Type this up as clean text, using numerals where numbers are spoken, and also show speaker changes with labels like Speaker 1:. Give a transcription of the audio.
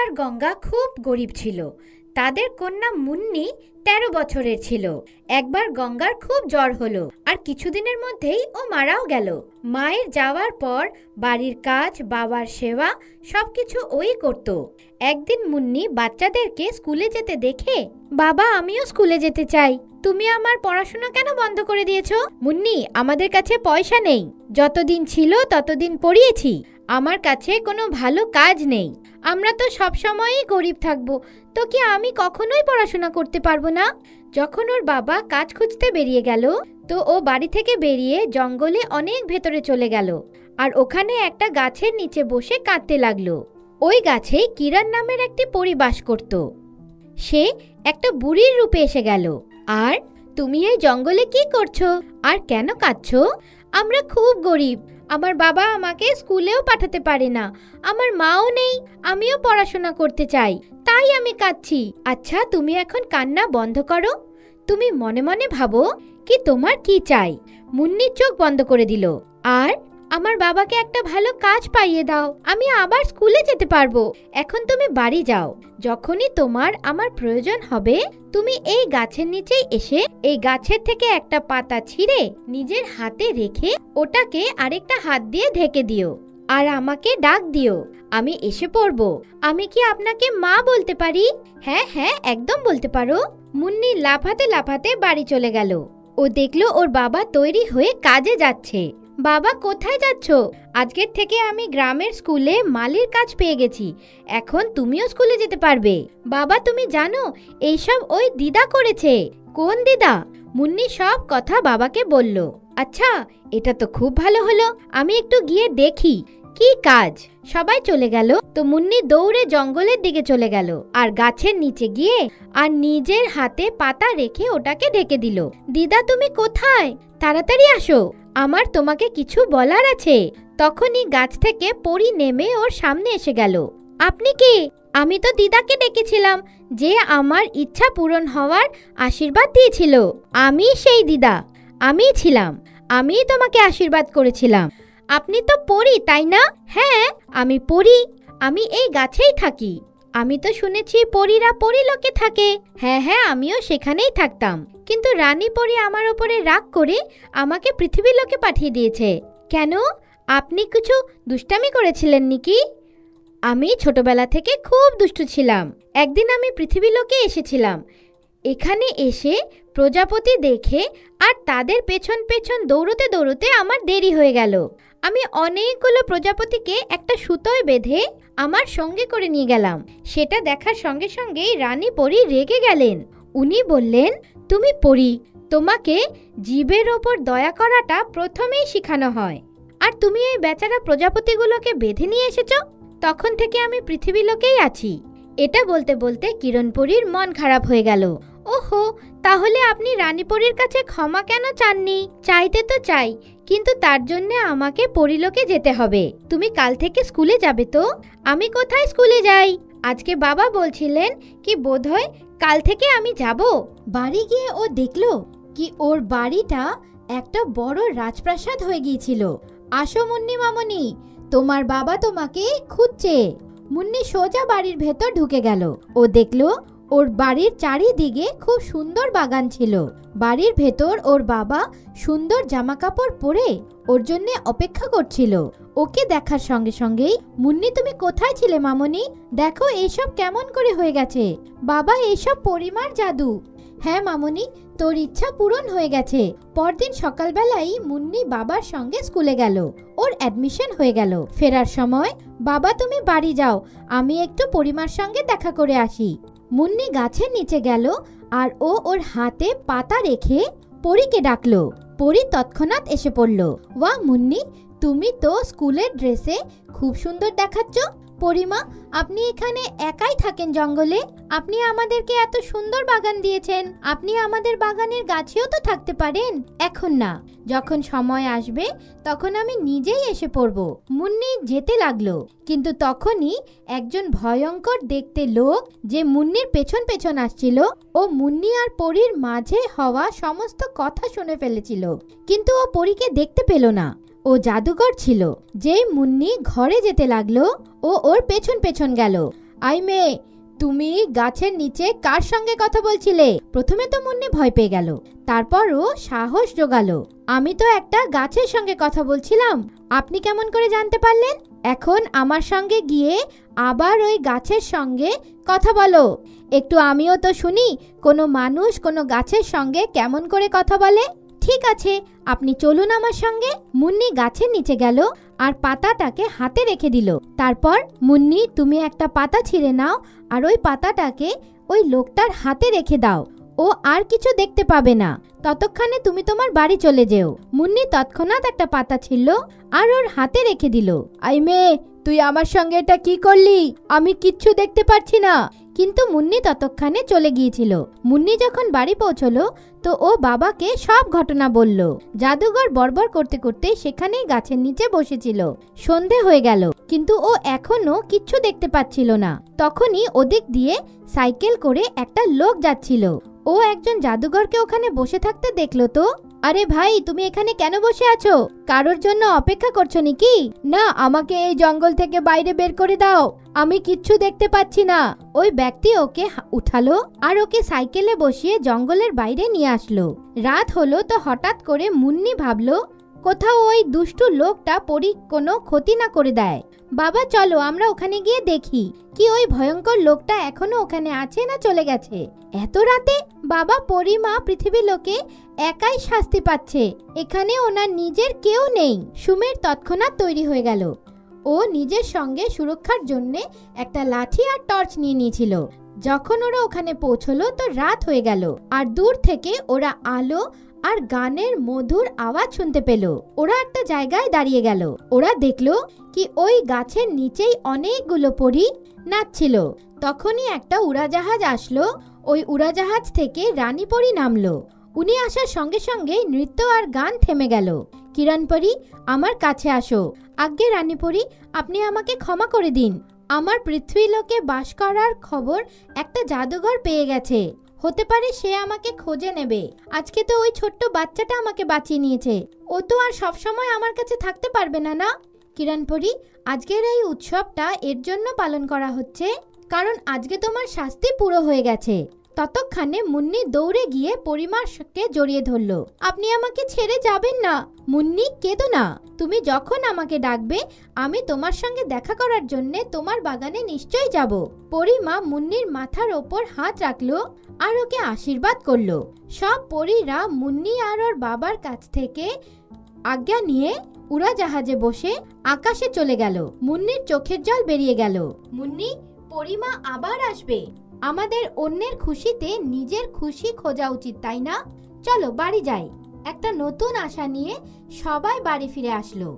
Speaker 1: আর গঙ্গা খুব গরিব ছিল। তাদের কন্যা মুন্নি ১৩ বছরের ছিল। একবার গঙ্গার খুব জ্বর হলো, আর কিছুদিনের মধ্যেই ও মারাও গেল। মায়ের যাওয়ার পর বাড়ির কাজ, বাবার সেবা সবকিছু ওই করত। একদিন মুন্নি বাচ্চাদেরকে স্কুলে যেতে দেখে, বাবা আমিও স্কুলে যেতে চাই, তুমি আমার পড়াশোনা কেন বন্ধ করে দিয়েছো? মুন্নি, আমাদের কাছে পয়সা নেই, যতদিন ছিল ততদিন পড়িয়েছি, আমার কাছে কোনো ভালো কাজ নেই, আমরা তো সবসময়ই গরিব থাকবো, তো কি আমি কখনোই পড়াশোনা করতে পারবো না? যখন ওর বাবা কাজ খুঁজতে বেরিয়ে গেল, তো ও বাড়ি থেকে বেরিয়ে জঙ্গলে অনেক ভেতরে চলে গেল, আর ওখানে একটা গাছের নিচে বসে কাঁদতে লাগলো। ওই গাছে কিরণ নামের একটি পরী বাস করত। সে একটা বুড়ির রূপে এসে গেল। আর তুমি এই জঙ্গলে কি করছো আর কেন কাঁদছো? আমরা খুব গরিব, আমার বাবা আমাকে স্কুলেও পাঠাতে পারে না, আমার মাও নেই, আমিও পড়াশোনা করতে চাই, তাই আমি কাঁদছি। আচ্ছা, তুমি এখন কান্না বন্ধ করো, তুমি মনে মনে ভাবো কি তোমার কি চাই। মুন্নির চোখ বন্ধ করে দিল। আর আমার বাবাকে একটা ভালো কাজ পাইয়ে দাও, আমি আবার স্কুলে যেতে পারবো। এখন তুমি বাড়ি যাও, যখনই তোমার আমার প্রয়োজন হবে তুমি এই গাছের নিচেই এসে এই গাছের থেকে একটা পাতা ছিঁড়ে নিজের হাতে রেখে ওটাকে আরেকটা হাত দিয়ে ঢেকে দিও, আর আমাকে ডাক দিও, আমি এসে পড়বো। আমি কি আপনাকে মা বলতে পারি? হ্যাঁ হ্যাঁ, একদম বলতে পারো। মুন্নি লাফাতে লাফাতে বাড়ি চলে গেল। ও দেখলো ওর বাবা তৈরি হয়ে কাজে যাচ্ছে। বাবা, কোথায় যাচ্ছ? আজকের থেকে আমি গ্রামের স্কুলে মালির কাজ পেয়ে গেছি, এখন তুমিও স্কুলে যেতে পারবে। বাবা, তুমি জানো এইসব ওই দিদা করেছে। কোন দিদা? মুন্নি সব কথা বাবাকে বলল। আচ্ছা, এটা তো খুব ভালো হলো, আমি একটু গিয়ে দেখি কি কাজ। সবাই চলে গেল, তো মুন্নি দৌড়ে জঙ্গলের দিকে চলে গেল, আর গাছের নিচে গিয়ে আর নিজের হাতে পাতা রেখে ওটাকে ঢেকে দিল। দিদা, তুমি কোথায়? তাড়াতাড়ি আসো, আমার তোমাকে কিছু বলার আছে। তখনই গাছ থেকে পরী নেমে ওর সামনে এসে গেল। আপনি কে? আমি তো দিদাকে ডেকেছিলাম, যে আমার ইচ্ছা পূরণ হওয়ার আশীর্বাদ দিয়েছিল। আমি সেই দিদা, আমিই ছিলাম, আমিই তোমাকে আশীর্বাদ করেছিলাম। আপনি তো পরী, তাই না? হ্যাঁ, আমি পরী, আমি এই গাছেই থাকি। আমি তো শুনেছি পরীরা পরীলোকে থাকে। হ্যাঁ হ্যাঁ, আমিও সেখানেই থাকতাম, কিন্তু রানী পরী আমার ওপরে রাগ করে আমাকে পৃথিবীর লোকে পাঠিয়ে দিয়েছে। কেন? আপনি কিছু দুষ্টামি করেছিলেন নাকি? আমি ছোটবেলা থেকে খুব দুষ্টু ছিলাম। একদিন আমি পৃথিবীর লোকে এসেছিলাম, এখানে এসে প্রজাপতি দেখে আর তাদের পেছন পেছন দৌড়তে দৌড়তে আমার দেরি হয়ে গেল। আমি অনেকগুলো প্রজাপতিকে একটা সুতোয় বেঁধে আমার সঙ্গে করে নিয়ে গেলাম। সেটা দেখার সঙ্গে সঙ্গেই রানী পরী রেগে গেলেন। উনি বললেন, তুমি পরী, তোমাকে জীবের ওপর দয়া করাটা প্রথমেই শেখানো হয়, আর তুমি এই বেচারা প্রজাপতিগুলোকে বেঁধে নিয়ে এসেছো। তখন থেকে আমি পৃথিবীর লোকেই আছি। এটা বলতে বলতে কিরণ পরীর মন খারাপ হয়ে গেল। ওহো, তাহলে আপনি রানী পরীর কাছে ক্ষমা কেন চাননি? চাইতে তো চাই, কিন্তু তার জন্য আমাকে পরীলোকে যেতে হবে। তুমি কাল থেকে স্কুলে যাবে তো? আমি কোথায় স্কুলে যাই? আজকে বাবা বলছিলেন কি বোধহয় কাল থেকে আমি যাব। বাড়ি গিয়ে ও দেখলো কি ওর বাড়িটা একটা বড় রাজপ্রাসাদ হয়ে গিয়েছিল। আসো মুন্নি মামনি, তোমার বাবা তোমাকে খুঁজছে। মুন্নি সোজা বাড়ির ভেতর ঢুকে গেল। ও দেখলো ওর বাড়ির চারিদিকে খুব সুন্দর বাগান ছিল। বাড়ির ভেতর ওর বাবা সুন্দর জামা কাপড় পরে ওর জন্য অপেক্ষা করছিল। ওকে দেখার সঙ্গে সঙ্গেই, মুন্নি তুমি কোথায় ছিলে মামনি? দেখো এইসব কেমন করে হয়ে গেছে। বাবা, এইসব পরিমার জাদু। হ্যাঁ মামনি, তোর ইচ্ছা পূরণ হয়ে গেছে। পরদিন সকালবেলাই মুন্নি বাবার সঙ্গে স্কুলে গেল। ওর অ্যাডমিশন হয়ে গেল। ফেরার সময়, বাবা তুমি বাড়ি যাও, আমি একটু পরিমার সঙ্গে দেখা করে আসি। মুন্নি গাছের নিচে গেল, আর ও ওর হাতে পাতা রেখে পরীকে ডাকলো। পরী তৎক্ষণাৎ এসে পড়ল। ওয়াহ মুন্নি, তুমি তো স্কুলের ড্রেসে খুব সুন্দর দেখাচ্ছ। পরিমা, আপনি এখানে একাই থাকেন জঙ্গলে? আপনি আমাদেরকে এত সুন্দর বাগান দিয়েছেন, আপনি আমাদের বাগানের গাছেও তো থাকতে পারেন। এখন না, যখন সময় আসবে তখন আমি নিজেই এসে পড়ব। মুন্নি যেতে লাগলো, কিন্তু তখনই একজন ভয়ঙ্কর দেখতে লোক যে মুন্নির পেছন পেছন আসছিল, ও মুন্নি আর পরীর মাঝে হওয়া সমস্ত কথা শুনে ফেলেছিল, কিন্তু ও পরীকে দেখতে পেল না। ও জাদুকর ছিল। যেই মুন্নি ঘরে যেতে লাগলো, ও ওর পেছন পেছন গেল, আই মেয়ে, তুমি গাছের নিচে কার সঙ্গে কথা বলছিলে? প্রথমে তো মুন্নি ভয় পেয়ে গেল, তারপর ও সাহস জোগালো। আমি তো একটা গাছের সঙ্গে কথা বলছিলাম। আপনি কেমন করে জানতে পারলেন? এখন আমার সঙ্গে গিয়ে আবার ওই গাছের সঙ্গে কথা বলো। একটু আমিও তো শুনি কোনো মানুষ কোনো গাছের সঙ্গে কেমন করে কথা বলে। ঠিক আছে, আপনি চলুন আমার সঙ্গে। মুন্নি গাছের নিচে গেল আর পাতাটাকে হাতে রেখে দিল। তারপর, মুন্নি, তুমি একটা পাতা ছিঁড়ে নাও আর ওই পাতাটাকে ওই লোকটার হাতে রেখে দাও। ও আর কিছু দেখতে পাবে না। ততক্ষণে তুমি তোমার বাড়ি চলে যেও। মুন্নি তৎক্ষণাৎ একটা পাতা ছিঁড়ল আর ওর হাতে রেখে দিল। আই মেয়ে, তুই আমার সঙ্গে এটা কি করলি? আমি কিচ্ছু দেখতে পাচ্ছি না। কিন্তু মুন্নি ততক্ষণে চলে গিয়েছিল। মুন্নি যখন বাড়ি পৌঁছলো তো ও বাবাকে সব ঘটনা বলল। জাদুঘর বড়বড় করতে করতে সেখানেই গাছের নিচে বসেছিল। সন্ধে হয়ে গেল, কিন্তু ও এখনো কিচ্ছু দেখতে পাচ্ছিল না। তখনই ওদিক দিয়ে সাইকেল করে একটা লোক যাচ্ছিল। ও একজন জাদুঘরকে ওখানে বসে থাকতে দেখলো তো। আরে ভাই, তুমি এখানে কেন বসে আছো? কারোর জন্য অপেক্ষা করছো নাকি? না, আমাকে এই জঙ্গল থেকে বাইরে বের করে দাও, আমি কিচ্ছু দেখতে পাচ্ছি না। ওই ব্যক্তি ওকে উঠালো আর ওকে সাইকেলে বসিয়ে জঙ্গলের বাইরে নিয়ে আসলো। রাত হলো তো হঠাৎ করে মুন্নি ভাবলো কোথাও ওই দুষ্টু লোকটা পরীর কোনো ক্ষতি না করে দেয়। বাবা, চলো আমরা ওখানে গিয়ে দেখি কি ওই ভয়ঙ্কর লোকটা এখনো ওখানে আছে না চলে গেছে। এত রাতে? বাবা, পরিমা পৃথিবীর লোকে একাই শাস্তি পাচ্ছে, এখানে ওনার নিজের কেউ নেই। সুমের তৎক্ষণাৎ তৈরি হয়ে গেল। ও নিজের সঙ্গে সুরক্ষার জন্য একটা লাঠি আর টর্চ নিয়ে নিয়েছিল। যখন ওরা ওখানে পৌঁছলো তো রাত হয়ে গেল আর দূর থেকে ওরা আলো আর গানের মধুর আওয়াজ শুনতে পেল। ওরা একটা জায়গায় দাঁড়িয়ে গেল। ওরা দেখলো কি ওই গাছের নিচেই অনেকগুলো পরী নাচছিল। তখনই একটা উড়াজাহাজ আসলো। ওই উড়াজাহাজ থেকে রানী পরী নামলো। উনি আসার সঙ্গে সঙ্গে নৃত্য আর গান থেমে গেল। কিরণ পরী, আমার কাছে আসো। আজ্ঞে রানী পরী, আপনি আমাকে ক্ষমা করে দিন। আমার পৃথ্বীলোকে বাস করার খবর একটা জাদুঘর পেয়ে গেছে। হতে পারে সে আমাকে খোঁজে নেবে। আজকে তো ওই ছোট্ট বাচ্চাটা আমাকে বাঁচিয়ে নিয়েছে। ও তো আর সবসময় আমার কাছে থাকতে পারবে না, না? কিরণ পরী, আজকের এই উৎসবটা এর জন্য পালন করা হচ্ছে কারণ আজকে তোমার শাস্তি পুরো হয়ে গেছে। ততক্ষণে মুন্নি দৌড়ে গিয়ে পরিমাকে জড়িয়ে ধরল। আপনি আমাকে ছেড়ে যাবেন না। মুন্নি, কেঁদো না। তুমি যখন আমাকে ডাকবে আমি তোমার সঙ্গে দেখা করার জন্য তোমার বাগানে নিশ্চয়ই যাব। পরিমা মুন্নির মাথার ওপর হাত রাখলো আর ওকে আশীর্বাদ করলো। সব পরীরা মুন্নি আর ওর বাবার কাছ থেকে আজ্ঞা নিয়ে উড়াজাহাজে বসে আকাশে চলে গেল। মুন্নির চোখের জল বেরিয়ে গেল। মুন্নি, পরিমা আবার আসবে। আমাদের অন্যের খুশিতে নিজের খুশি খোঁজা উচিত, তাই না? চলো বাড়ি যাই। একটা নতুন আশা নিয়ে সবাই বাড়ি ফিরে আসলো।